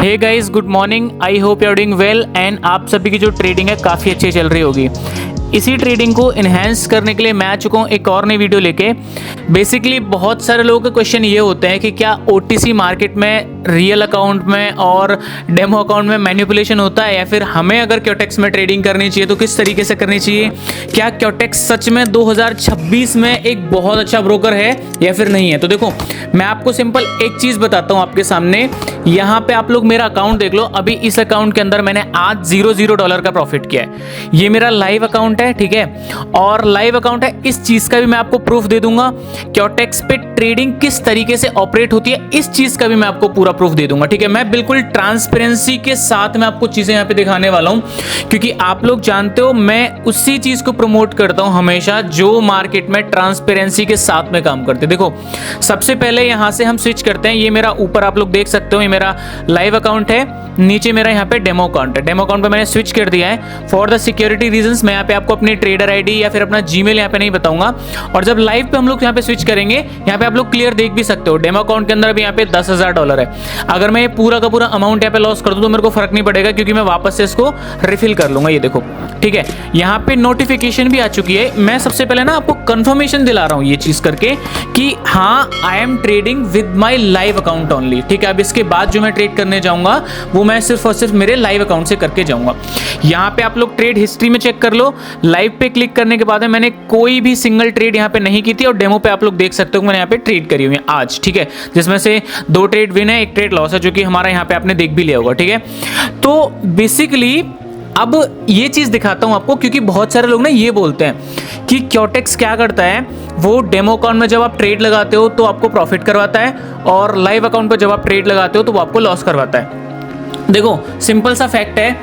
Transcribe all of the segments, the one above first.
Hey guys, good morning. I hope you are doing well and आप सभी की जो ट्रेडिंग है काफ़ी अच्छी चल रही होगी। इसी ट्रेडिंग को इन्हेंस करने के लिए मैं आ चुका हूँ एक और नई वीडियो लेके। बेसिकली बहुत सारे लोगों के क्वेश्चन ये होते हैं कि क्या OTC मार्केट में रियल अकाउंट में और डेमो अकाउंट में मैनिपुलेशन होता है, या फिर हमें अगर क्योटेक्स में ट्रेडिंग करनी चाहिए तो किस तरीके से करनी चाहिए। क्या क्योटेक्स सच में 2026 में एक बहुत अच्छा ब्रोकर है या फिर नहीं है। तो देखो, मैं आपको सिंपल एक चीज़ बताता हूँ आपके सामने। यहाँ पे आप लोग मेरा अकाउंट देख लो। अभी इस अकाउंट के अंदर मैंने आज $0 का प्रॉफिट किया है। ये मेरा लाइव अकाउंट है, ठीक है, और लाइव अकाउंट है। इस चीज का भी मैं आपको प्रूफ दे दूंगा। क्योटेक्स पे ट्रेडिंग किस तरीके से ऑपरेट होती है, इस चीज का भी मैं आपको पूरा प्रूफ दे दूंगा, ठीक है। मैं बिल्कुल ट्रांसपेरेंसी के साथ में आपको चीजें यहाँ पे दिखाने वाला हूँ, क्योंकि आप लोग जानते हो मैं उसी चीज को प्रमोट करता हूँ हमेशा जो मार्केट में ट्रांसपेरेंसी के साथ में काम करते। देखो, सबसे पहले यहाँ से हम स्विच करते हैं। ये मेरा ऊपर आप लोग देख सकते हो, ये मेरा लाइव अकाउंट है, नीचे मेरा यहाँ पे डेमो अकाउंट है। डेमो अकाउंट पे मैंने स्विच कर दिया है फॉर द सिक्योरिटी रीजंस। मैं यहाँ पे आपको अपनी ट्रेडर आईडी या फिर अपना जीमेल यहाँ पे नहीं बताऊंगा। और जब लाइव पे हम लोग यहाँ पे स्विच करेंगे, यहाँ पे आप लोग क्लियर देख भी सकते हो डेमो अकाउंट के अंदर अभी यहाँ पे $10,000 है। अगर मैं ये पूरा का पूरा अमाउंट यहाँ पे लॉस कर दूं तो मेरे को फर्क नहीं पड़ेगा, क्योंकि मैं वापस से इसको रिफिल कर लूंगा। ये देखो, ठीक है, यहाँ पे नोटिफिकेशन भी आ चुकी है। मैं सबसे पहले ना आपको कंफर्मेशन दिला रहा हूँ ये चीज करके कि हाँ, I am trading with my live account only, ठीक है। अब इसके बाद जो मैं ट्रेड करने जाऊंगा वो मैं सिर्फ और सिर्फ मेरे लाइव अकाउंट से करके जाऊंगा। यहाँ पे आप लोग ट्रेड हिस्ट्री में चेक कर लो। लाइव पे क्लिक करने के बाद मैंने कोई भी सिंगल ट्रेड यहाँ पे नहीं की थी, और डेमो पे आप लोग देख सकते हो मैंने यहाँ पे ट्रेड करी हुई है आज, ठीक है, जिसमें से 2 ट्रेड विन है, 1 ट्रेड लॉस है, जो कि हमारा यहाँ पे आपने देख भी लिया होगा, ठीक है। तो बेसिकली अब ये चीज दिखाता हूं आपको, क्योंकि बहुत सारे लोग ना ये बोलते हैं कि क्योटेक्स क्या करता है, वो डेमो अकाउंट में जब आप ट्रेड लगाते हो तो आपको प्रॉफिट करवाता है, और लाइव अकाउंट पर जब आप ट्रेड लगाते हो तो वो आपको लॉस करवाता है। देखो, सिंपल सा फैक्ट है,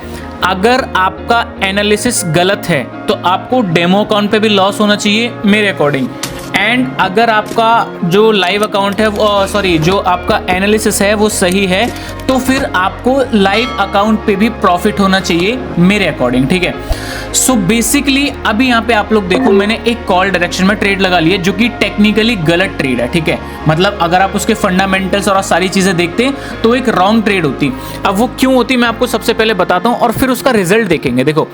अगर आपका एनालिसिस गलत है तो आपको डेमो अकाउंट पे भी लॉस होना चाहिए मेरे अकॉर्डिंग। एंड अगर आपका जो लाइव अकाउंट है, जो आपका एनालिसिस है वो सही है, तो फिर आपको लाइव अकाउंट पे भी प्रॉफिट होना चाहिए मेरे अकॉर्डिंग, ठीक है। सो बेसिकली अभी यहाँ पे आप लोग देखो, मैंने एक कॉल डायरेक्शन में ट्रेड लगा लिया, जो कि टेक्निकली गलत ट्रेड है, ठीक है। मतलब अगर आप उसके फंडामेंटल्स और सारी चीजें देखते तो एक रॉन्ग ट्रेड होती। अब वो क्यों होती मैं आपको सबसे पहले बताता हूँ, और फिर उसका रिजल्ट देखेंगे। देखो,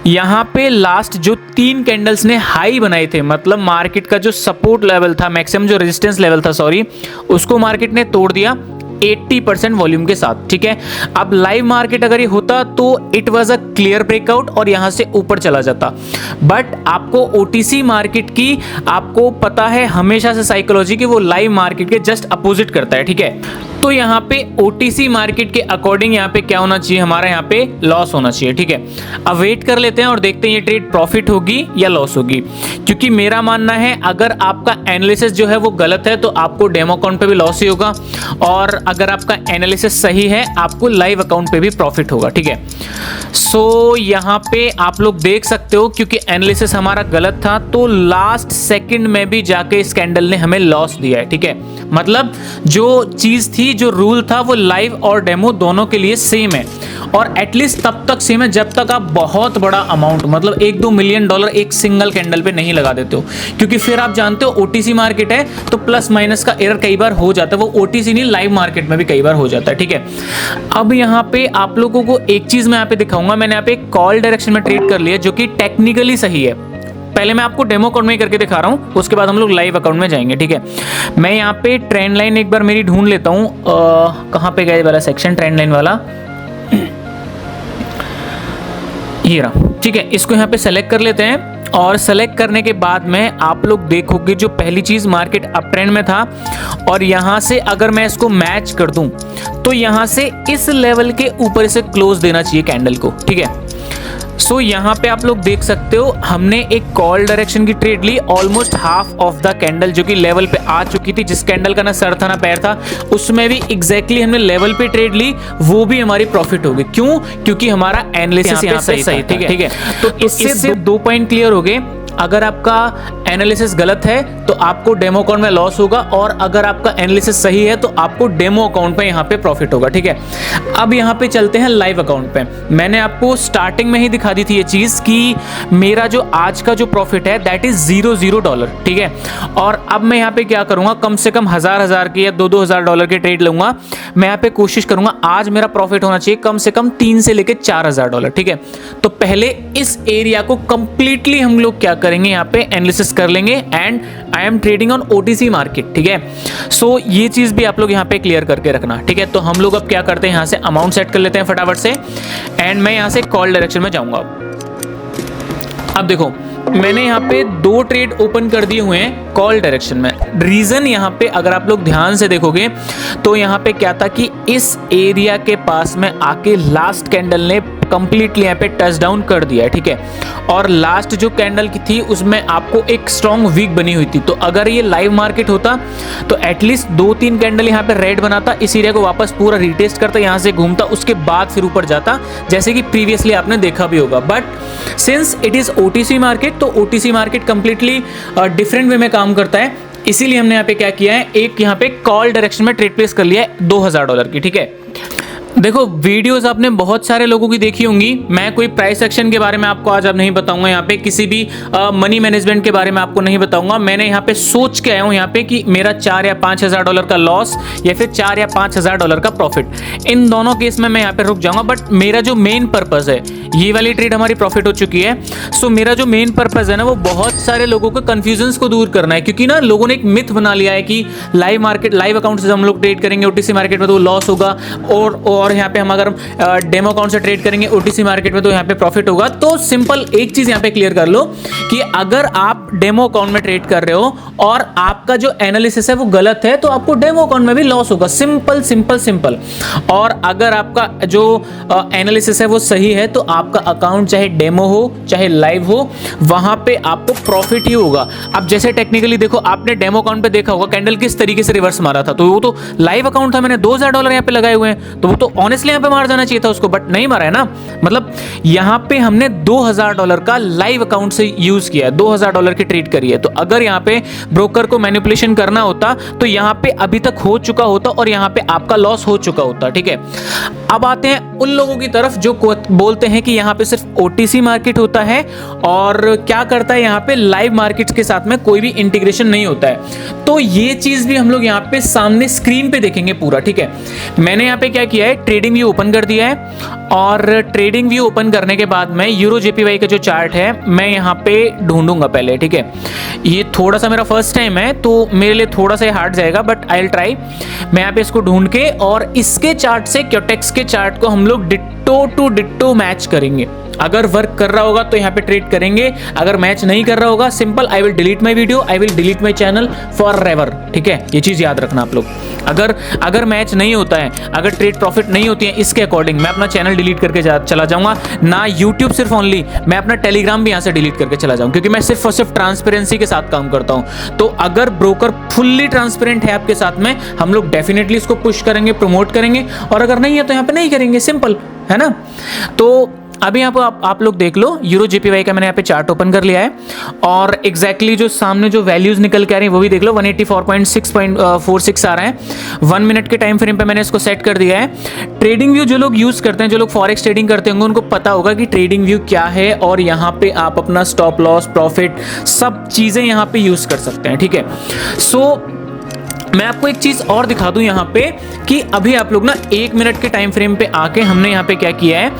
यहाँ पे लास्ट जो 3 कैंडल्स ने हाई बनाए थे, मतलब मार्केट का जो सपोर्ट लेवल था, मैक्सिमम जो रेजिस्टेंस लेवल था, उसको मार्केट ने तोड़ दिया 80% वॉल्यूम के साथ, ठीक है। अब लाइव मार्केट अगर ये होता तो it was a clear breakout और यहां से ऊपर चला जाता। बट आपको OTC मार्केट की आपको पता है हमेशा से साइकोलॉजी की, वो लाइव मार्केट के जस्ट अपोजिट करता है, ठीक है। तो यहाँ पे OTC मार्केट के अकॉर्डिंग यहाँ पे क्या होना चाहिए, हमारा यहाँ पे लॉस होना चाहिए, ठीक है। अब वेट कर लेते हैं और देखते हैं ये ट्रेड प्रॉफिट होगी या लॉस होगी, क्योंकि मेरा मानना है अगर आपका एनालिसिस जो है वो गलत है तो आपको डेमो अकाउंट पे भी लॉस ही होगा, और अगर आपका एनालिसिस सही है आपको लाइव अकाउंट पे भी प्रॉफिट होगा, ठीक है। सो यहाँ पे आप लोग देख सकते हो, क्योंकि एनालिसिस हमारा गलत था तो लास्ट सेकंड में भी जाके इस कैंडल ने हमें लॉस दिया है, ठीक है। मतलब जो चीज थी, जो रूल था, वो लाइव और डेमो दोनों के लिए सेम है, और एटलीस्ट तब तक सेम है जब तक आप बहुत बड़ा अमाउंट, मतलब $1-2 मिलियन एक सिंगल कैंडल पे नहीं लगा देते हो, क्योंकि फिर आप जानते हो OTC मार्केट है तो प्लस माइनस का एरर कई बार हो जाता है। वो OTC नहीं, लाइव मार्केट में भी कई बार हो जाता है, ठीक है। अब यहाँ पे आप लोगों को एक चीज मैं यहाँ पे दिखाऊंगा। मैंने यहाँ पे कॉल डायरेक्शन में ट्रेड कर लिया, जो कि टेक्निकली सही है। पहले मैं आपको डेमो अकाउंट में करके दिखा रहा हूँ, उसके बाद हम लोग लाइव अकाउंट में जाएंगे, ठीक है। मैं यहाँ पे ट्रेंड लाइन एक बार मेरी ढूंढ लेता हूँ। कहाँ पे गया वाला सेक्शन, ट्रेंड लाइन वाला, ये रहा, ठीक है। इसको यहाँ पे सेलेक्ट कर लेते हैं, और सेलेक्ट करने के बाद में आप लोग देखोगे जो पहली चीज मार्केट अप ट्रेंड में था, और यहां से अगर मैं इसको मैच कर दूं तो यहां से इस लेवल के ऊपर से क्लोज देना चाहिए कैंडल को, ठीक है। सो यहाँ पे आप लोग देख सकते हो, हमने एक कॉल डायरेक्शन की ट्रेड ली, almost half of the candle जो कि लेवल पे आ चुकी थी। जिस कैंडल का ना सर था ना पैर था, उसमें भी एग्जैक्टली हमने लेवल पे ट्रेड ली, वो भी हमारी प्रॉफिट होगी। क्यों? क्योंकि हमारा एनालिसिस यहाँ पे सही, ठीक है। तो इससे 2 पॉइंट क्लियर हो गए। अगर आपका एनालिसिस गलत है तो आपको डेमो अकाउंट में लॉस होगा, और अगर आपका एनालिसिस सही है तो आपको डेमो अकाउंट पे यहाँ पे प्रॉफिट होगा। ठीक है, अब यहाँ पे चलते हैं लाइव अकाउंट पे। मैंने आपको स्टार्टिंग में ही दिखा दी थी ये चीज कि मेरा जो आज का जो प्रॉफिट है दैट इज $0 ठीक है। और अब मैं यहाँ पे क्या करूंगा, कम से कम $1000 के या $2000 के ट्रेड लूंगा। मैं यहाँ पे कोशिश करूंगा आज मेरा प्रॉफिट होना चाहिए कम से कम $3 से लेके $4000। ठीक है, तो पहले इस एरिया को कंप्लीटली हम लोग क्या करेंगे, यहाँ पे एनालिसिस कर लेंगे। And I am trading on OTC market. ठीक है, सो ये चीज भी आप लोग यहाँ पे क्लियर करके रखना। ठीक है, तो हम लोग अब क्या करते हैं, यहाँ से अमाउंट सेट कर लेते हैं फटाफट से, एंड मैं यहाँ से कॉल डायरेक्शन में जाऊंगा। अब देखो मैंने यहाँ पे 2 ट्रेड ओपन कर दिए हुए हैं कॉल डायरेक्शन में। रीजन यहाँ पे अगर आप लोग ध्यान से देखोगे तो यहाँ पे क्या था कि इस एरिया के पास में आके लास्ट कैंडल ने कंप्लीटली यहाँ पे टच डाउन कर दिया है। ठीक है, और लास्ट जो कैंडल की थी उसमें आपको एक स्ट्रॉन्ग वीक बनी हुई थी। तो अगर ये लाइव मार्केट होता तो एटलीस्ट 2-3 कैंडल यहाँ पे रेड बनाता, इस एरिया को वापस पूरा रिटेस्ट करता, यहाँ से घूमता, उसके बाद फिर ऊपर जाता, जैसे कि प्रीवियसली आपने देखा भी होगा। But since it is OTC market, तो OTC market completely different way में काम करता है, इसीलिए हमने यहाँ पे क्या किया है, एक यहाँ पे कॉल डायरेक्शन में ट्रेड प्लेस कर लिया है $2000 की। ठीक है, देखो वीडियोस आपने बहुत सारे लोगों की देखी होंगी। मैं कोई प्राइस एक्शन के बारे में आपको आज अब नहीं बताऊंगा, यहाँ पे किसी भी मनी मैनेजमेंट के बारे में आपको नहीं बताऊंगा। मैंने यहाँ पे सोच के आया हूँ यहाँ पे कि मेरा $4 या $5000 का लॉस या फिर $4 या $5000 का प्रॉफिट, इन दोनों केस में मैं यहाँ पे रुक जाऊंगा। बट मेरा जो मेन पर्पज है, ये वाली ट्रेड हमारी प्रॉफिट हो चुकी है। सो मेरा जो मेन पर्पज है ना, वो बहुत सारे लोगों के कंफ्यूजन को दूर करना है, क्योंकि ना लोगों ने एक मिथ बना लिया है कि लाइव मार्केट, लाइव अकाउंट से हम लोग ट्रेड करेंगे OTC मार्केट में तो लॉस होगा, और यहाँ पे हम अगर डेमो अकाउंट से ट्रेड करेंगे OTC मार्केट में तो यहाँ पे प्रॉफिट होगा। तो सिंपल एक चीज यहाँ पे क्लियर कर लो कि अगर आप डेमो अकाउंट में ट्रेड कर रहे हो और आपका जो एनालिसिस है वो गलत है तो आपको डेमो अकाउंट में भी लॉस होगा। Simple simple simple. और अगर आपका जो एनालिसिस है वो सही है तो आपका अकाउंट चाहे डेमो हो चाहे लाइव हो, वहां पे आपको प्रॉफिट ही होगा। अब जैसे टेक्निकली देखो, आपने डेमो अकाउंट पे देखा होगा कैंडल किस तरीके से रिवर्स मारा था, तो वो तो लाइव अकाउंट था, मैंने $2000 यहाँ पे लगाए हुए हैं, तो वो तो ऑनेस्टली यहाँ पे मार जाना चाहिए था उसको, बट नहीं मारा है ना। मतलब यहाँ पे हमने $2000 का लाइव अकाउंट से यूज किया, $2000 की ट्रेड करी है। तो अगर यहाँ पे ब्रोकर को मैनिपुलेशन करना होता तो यहाँ पे अभी तक हो चुका होता और यहाँ पे आपका लॉस हो चुका होता। ठीक है, अब आते हैं उन लोगों की तरफ जो बोलते हैं कि यहाँ पे सिर्फ OTC मार्केट होता है और क्या करता है यहाँ पे लाइव मार्केट के साथ में कोई भी इंटीग्रेशन नहीं होता है। तो ये चीज भी हम लोग यहाँ पे सामने स्क्रीन पे देखेंगे पूरा। ठीक है, मैंने यहाँ पे क्या किया है, ट्रेडिंग व्यू ओपन कर दिया है, और ट्रेडिंग व्यू ओपन करने के बाद में यूरो JPY का जो चार्ट है मैं यहाँ पे ढूंढूंगा पहले। ठीक है, ये थोड़ा सा मेरा फर्स्ट टाइम है तो मेरे लिए थोड़ा सा हार्ड जाएगा, बट आई विल ट्राई। मैं यहाँ पे इसको ढूंढ के और इसके चार्ट से क्योटेक्स के चार्ट को हम लोग डिट्टो टू डिट्टो मैच करेंगे। अगर वर्क कर रहा होगा तो यहाँ पे ट्रेड करेंगे, अगर मैच नहीं कर रहा होगा simple I will delete my video, I will delete my channel for ever. ठीक है, ये चीज याद रखना आप लोग। अगर मैच नहीं होता है, अगर ट्रेड प्रॉफिट नहीं होती है इसके अकॉर्डिंग, मैं अपना चैनल डिलीट करके चला जाऊंगा ना। यूट्यूब सिर्फ ओनली, मैं अपना टेलीग्राम भी यहाँ से डिलीट करके चला जाऊंगा, क्योंकि मैं सिर्फ और सिर्फ ट्रांसपेरेंसी के साथ काम करता हूँ। तो अगर ब्रोकर फुल्ली ट्रांसपेरेंट है आपके साथ में, हम लोग डेफिनेटली इसको पुश करेंगे, प्रमोट करेंगे, और अगर नहीं है तो यहाँ पे नहीं करेंगे, सिंपल है ना। तो अभी यहाँ पर आप लोग देख लो, यूरो JPY का मैंने यहाँ पे चार्ट ओपन कर लिया है, और एग्जैक्टली जो सामने जो वैल्यूज निकल के आ रही है वो भी देख लो, 184.646 आ रहा है। 1 मिनट के टाइम फ्रेम पे मैंने इसको सेट कर दिया है। ट्रेडिंग व्यू जो लोग यूज करते हैं, जो लोग फॉरेक्स ट्रेडिंग करते होंगे, उनको पता होगा कि ट्रेडिंग व्यू क्या है, और यहाँ पे आप अपना स्टॉप लॉस, प्रॉफिट, सब चीजें यहाँ पे यूज कर सकते हैं। ठीक है, सो मैं आपको एक चीज और दिखा दूं यहाँ पे कि अभी आप लोग ना 1 मिनट के टाइम फ्रेम पे आके हमने यहाँ पे क्या किया है,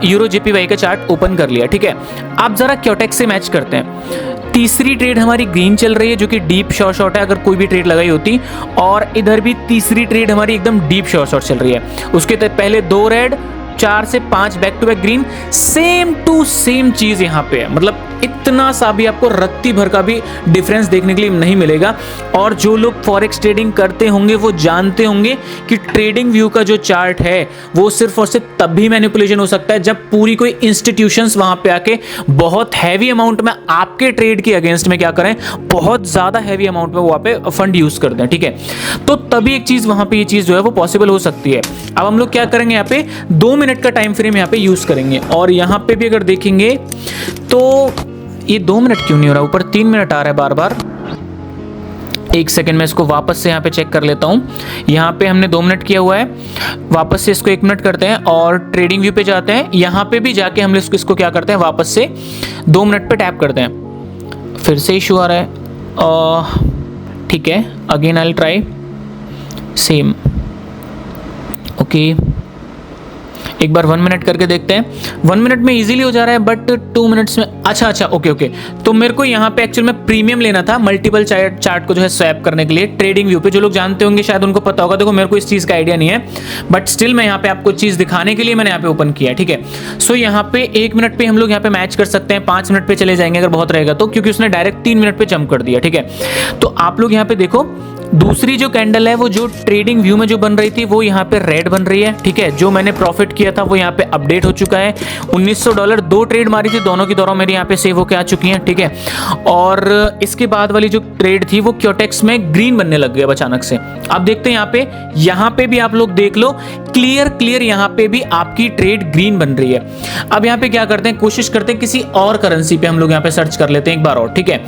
यूरो JPY का चार्ट ओपन कर लिया। ठीक है, आप जरा क्योटेक्स से मैच करते हैं। तीसरी ट्रेड हमारी ग्रीन चल रही है जो कि डीप शॉर्ट है, अगर कोई भी ट्रेड लगाई होती, और इधर भी तीसरी ट्रेड हमारी एकदम डीप शॉर्ट चल रही है। उसके पहले 2 रेड, 4 से 5 back to back green, same to same चीज यहाँ पे है। मतलब इतना सा भी आपको रत्ती भर का भी डिफरेंस देखने के लिए नहीं मिलेगा। और जो लोग फॉरेक्स ट्रेडिंग करते होंगे वो जानते होंगे कि ट्रेडिंग व्यू का जो चार्ट है वो सिर्फ और सिर्फ तब भी मैनिपुलेशन हो सकता है जब पूरी कोई इंस्टीट्यूशंस वहां पे आके बहुत हैवी अमाउंट में आपके ट्रेड के अगेंस्ट में क्या करें, बहुत ज्यादा हैवी अमाउंट में वहां पे फंड यूज कर दें। ठीक है, तो तभी एक चीज वहां पे ये चीज जो है वो पॉसिबल हो सकती है। अब हम लोग क्या करेंगे, यहाँ पे 2 मिनट का टाइम फ्रेम यहाँ पे यूज करेंगे, और यहाँ पे भी अगर देखेंगे तो ये 2 मिनट क्यों नहीं हो रहा, ऊपर 3 मिनट आ रहा है बार बार। एक सेकंड में इसको वापस से यहाँ पे चेक कर लेता हूँ। यहाँ पे हमने 2 मिनट किया हुआ है, वापस से इसको 1 मिनट करते हैं और ट्रेडिंग व्यू पे जाते हैं। यहाँ पे भी जाके हम इसको क्या करते हैं, वापस से 2 मिनट पे टैप करते हैं। फिर से इशू आ रहा है, ठीक है, again I will try same. Okay, एक बार 1 मिनट करके देखते हैं। 1 मिनट में इजीली हो जा रहा है, बट 2 मिनट्स में अच्छा ओके। तो मेरे को यहाँ पे एक्चुअल में प्रीमियम लेना था, मल्टीपल चार्ट को जो है स्वैप करने के लिए ट्रेडिंग व्यू पे। जो लोग जानते होंगे शायद उनको पता होगा, देखो मेरे को इस चीज़ का आइडिया नहीं है, बट स्टिल मैं यहाँ पे आपको चीज़ दिखाने के लिए मैंने यहाँ पे ओपन किया है, ठीक है। सो यहाँ पे 1 मिनट पे हम लोग यहाँ पे मैच कर सकते हैं, 5 मिनट पे चले जाएंगे अगर बहुत रहेगा तो, क्योंकि उसने डायरेक्ट 3 मिनट पे जंप कर दिया, ठीक है। तो आप लोग यहाँ पे देखो, दूसरी जो कैंडल है वो जो ट्रेडिंग व्यू में जो बन रही थी वो यहाँ पे रेड बन रही है, ठीक है। जो मैंने प्रॉफिट किया था वो यहाँ पे अपडेट हो चुका है। $1900 2 ट्रेड मारी थी, दोनों की दोनों मेरी यहाँ पे सेव होके आ चुकी हैं, ठीक है। और इसके बाद वाली जो ट्रेड थी वो क्योटेक्स में ग्रीन बनने लग गया अचानक से। अब देखते हैं यहाँ पे भी आप लोग देख लो, क्लियर यहाँ पे भी आपकी ट्रेड ग्रीन बन रही है। अब यहाँ पे क्या करते हैं, कोशिश करते हैं किसी और करेंसी पे हम लोग यहाँ पे सर्च कर लेते हैं एक बार और, ठीक है।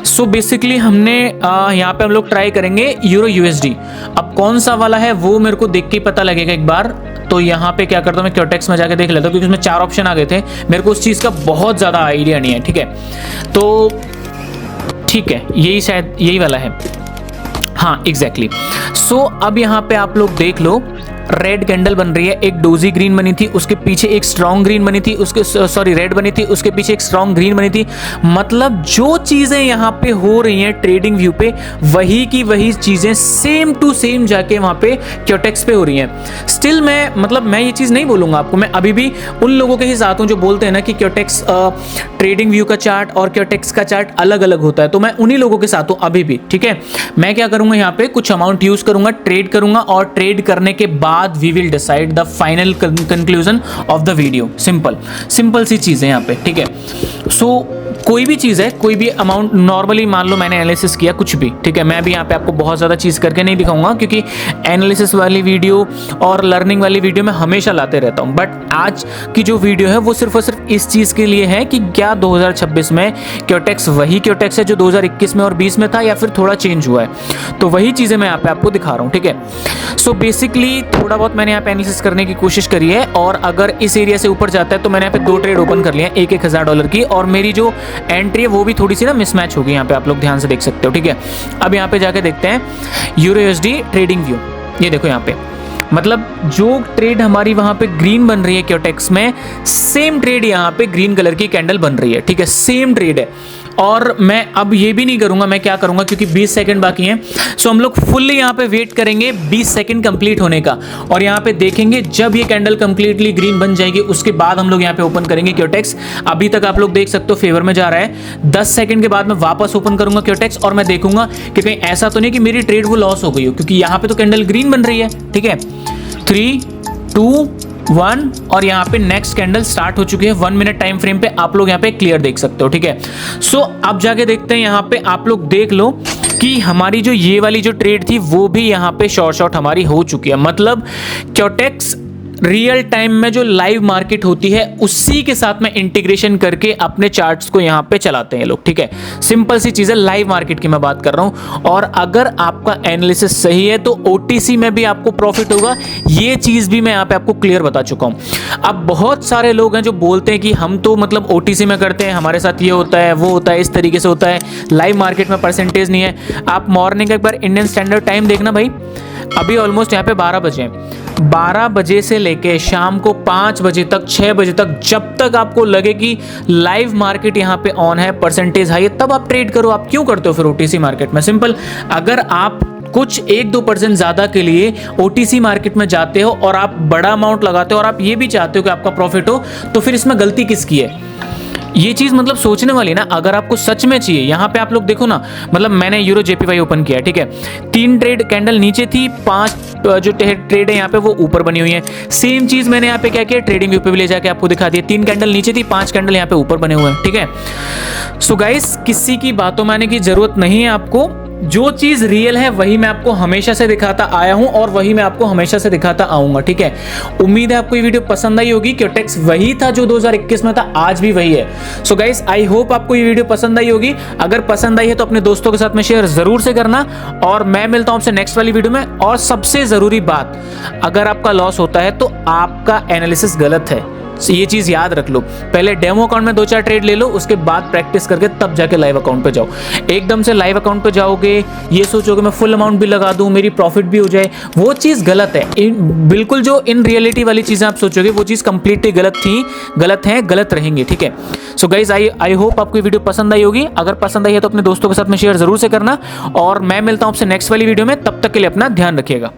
सो बेसिकली हमने यहाँ पे हम लोग ट्राई करेंगे यूरो यूएसडी। अब कौन सा वाला है वो मेरे को देख के पता लगेगा एक बार। तो यहाँ पे क्या करता हूँ, मैं क्योटेक्स में जाके देख लेता हूँ, क्योंकि उसमें 4 ऑप्शन आ गए थे, मेरे को उस चीज़ का बहुत ज़्यादा आइडिया नहीं है, ठीक है। तो ठीक है, यही शायद यही वाला है, हाँ एग्जैक्टली। सो अब यहाँ पे आप लोग देख लो, रेड कैंडल बन रही है, एक डोजी ग्रीन बनी थी, उसके पीछे एक स्ट्रॉन्ग ग्रीन बनी थी, उसके सॉरी रेड बनी थी, उसके पीछे एक स्ट्रॉन्ग ग्रीन बनी थी। मतलब जो चीजें यहाँ पे हो रही हैं ट्रेडिंग व्यू पे, वही की वही चीजें सेम टू सेम जाके वहां पे क्योटेक्स पे हो रही हैं। स्टिल मैं ये चीज नहीं बोलूंगा आपको, मैं अभी भी उन लोगों के ही साथ हूं जो बोलते हैं ना कि क्योटेक्स ट्रेडिंग व्यू का चार्ट और क्योटेक्स का चार्ट अलग अलग होता है। तो मैं उन्हीं लोगों के साथ हूं अभी भी, ठीक है। मैं क्या करूंगा, यहाँ पे कुछ अमाउंट यूज करूंगा, ट्रेड करूंगा, और ट्रेड करने के बाद we will decide the final conclusion of the video। Simple सी चीज़ है यहाँ पे, ठीक है। सो कोई भी चीज़ है, कोई भी अमाउंट नॉर्मली मान लो मैंने एनालिसिस किया कुछ भी, ठीक है। मैं भी यहाँ पे आपको बहुत ज़्यादा चीज़ करके नहीं दिखाऊंगा, क्योंकि एनालिसिस वाली वीडियो और लर्निंग वाली वीडियो मैं हमेशा लाते रहता हूँ। बट आज की जो वीडियो है वो सिर्फ और सिर्फ इस चीज़ के लिए है कि क्या 2026 में क्योटेक्स वही क्योटेक्स है जो 2021 में और 20 में था, या फिर थोड़ा चेंज हुआ है। तो वही चीज़ें मैं यहाँ पे आपको दिखा रहा हूँ, ठीक है। सो बेसिकली थोड़ा बहुत मैंने यहाँ पे एनालिसिस करने की कोशिश करी है, और अगर इस एरिया से ऊपर जाता है तो मैंने यहाँ पे 2 ट्रेड ओपन कर लिया है, एक $1000 की, और मेरी जो एंट्री है वो भी थोड़ी सी ना मिसमैच होगी, यहाँ पे आप लोग ध्यान से देख सकते हो, ठीक है। अब यहाँ पे जाके देखते हैं यूरो यूएसडी ट्रेडिंग व्यू। ये देखो यहाँ पे, मतलब जो ट्रेड हमारी वहां पे ग्रीन बन रही है क्योटेक्स में, सेम ट्रेड यहाँ पे ग्रीन कलर की कैंडल बन रही है, ठीक है, सेम ट्रेड है। और मैं अब ये भी नहीं करूंगा, मैं क्या करूंगा, क्योंकि 20 सेकंड बाकी हैं, सो हम लोग फुल्ली यहाँ पे वेट करेंगे 20 सेकंड कंप्लीट होने का, और यहाँ पे देखेंगे जब ये कैंडल कंप्लीटली ग्रीन बन जाएगी उसके बाद हम लोग यहाँ पे ओपन करेंगे क्योटेक्स। अभी तक आप लोग देख सकते हो फेवर में जा रहा है। 10 सेकंड के बाद मैं वापस ओपन करूंगा क्योटेक्स, और मैं देखूंगा कि कहीं ऐसा तो नहीं कि मेरी ट्रेड वो लॉस हो गई हो, क्योंकि यहाँ पे तो कैंडल ग्रीन बन रही है, ठीक है। 3, 2, 1 और यहाँ पे नेक्स्ट कैंडल स्टार्ट हो चुकी है 1 मिनट टाइम फ्रेम पे, आप लोग यहाँ पे क्लियर देख सकते हो, ठीक है। सो अब जाके देखते हैं, यहाँ पे आप लोग देख लो कि हमारी जो ये वाली जो ट्रेड थी वो भी यहाँ पे शॉर्ट हमारी हो चुकी है। मतलब क्योटेक्स रियल टाइम में जो लाइव मार्केट होती है उसी के साथ में इंटीग्रेशन करके अपने चार्ट्स को यहाँ पे चलाते हैं लोग, ठीक है। सिंपल सी चीज़ है, लाइव मार्केट की मैं बात कर रहा हूँ। और अगर आपका एनालिसिस सही है तो ओटीसी में भी आपको प्रॉफिट होगा, ये चीज़ भी मैं यहाँ पे आपको क्लियर बता चुका हूँ। अब बहुत सारे लोग हैं जो बोलते हैं कि हम तो मतलब ओटीसी में करते हैं, हमारे साथ ये होता है वो होता है, इस तरीके से होता है, लाइव मार्केट में परसेंटेज नहीं है। आप मॉर्निंग एक बार इंडियन स्टैंडर्ड टाइम देखना भाई, अभी ऑलमोस्ट यहाँ पे 12 बजे, 12 बजे से लेके शाम को 5 बजे तक, 6 बजे तक, जब तक आपको लगे कि लाइव मार्केट यहाँ पे ऑन है, परसेंटेज हाई है, तब आप ट्रेड करो। आप क्यों करते हो फिर ओटीसी मार्केट में? सिंपल, अगर आप कुछ 1-2% ज़्यादा के लिए ओटीसी मार्केट में जाते हो और आप बड़ा अमाउंट लगाते हो और आप ये भी चाहते हो कि आपका प्रॉफिट हो, तो फिर इसमें गलती किसकी है? ये चीज़ मतलब सोचने वाली ना। अगर आपको सच में चाहिए, यहाँ पे आप लोग देखो ना, मतलब मैंने यूरो जेपीवाई ओपन किया, ठीक है, 3 ट्रेड कैंडल नीचे थी, 5 जो ट्रेड है यहाँ पे वो ऊपर बनी हुई है। सेम चीज़ मैंने यहाँ पे क्या किया, ट्रेडिंग व्यू पे भी ले जाके आपको दिखा दिया, 3 कैंडल नीचे थी, 5 कैंडल यहाँ पे ऊपर बने हुए हैं, ठीक है। सो गाइस, किसी की बातों मानने की जरूरत नहीं है आपको, जो चीज रियल है वही मैं आपको हमेशा से दिखाता आया हूं और वही मैं आपको हमेशा से दिखाता आऊंगा, ठीक है। उम्मीद है आपको ये वीडियो पसंद आई होगी। क्योटेक्स वही था जो 2021 में था, आज भी वही है। सो गाइस, आई होप आपको ये वीडियो पसंद आई होगी। अगर पसंद आई है तो अपने दोस्तों के साथ में शेयर जरूर से करना, और मैं मिलता हूं आपसे नेक्स्ट वाली वीडियो में। और सबसे जरूरी बात, अगर आपका लॉस होता है तो आपका एनालिसिस गलत है, ये चीज याद रख लो। पहले डेमो अकाउंट में 2-4 ट्रेड ले लो, उसके बाद प्रैक्टिस करके तब जाके लाइव अकाउंट पे जाओ। एकदम से लाइव अकाउंट पे जाओगे, ये सोचोगे मैं फुल अमाउंट भी लगा दूं, मेरी प्रॉफिट भी हो जाए, वो चीज गलत है। बिल्कुल जो इन रियलिटी वाली चीजें आप सोचोगे वो चीज कंप्लीटली गलत थी, गलत है, गलत रहेंगे, ठीक है। सो गाइज, आई होप आपको ये वीडियो पसंद आई होगी। अगर पसंद आई है तो अपने दोस्तों के साथ में शेयर जरूर से करना, और मैं मिलता हूं आपसे नेक्स्ट वाली वीडियो में। तब तक के लिए अपना ध्यान रखिएगा।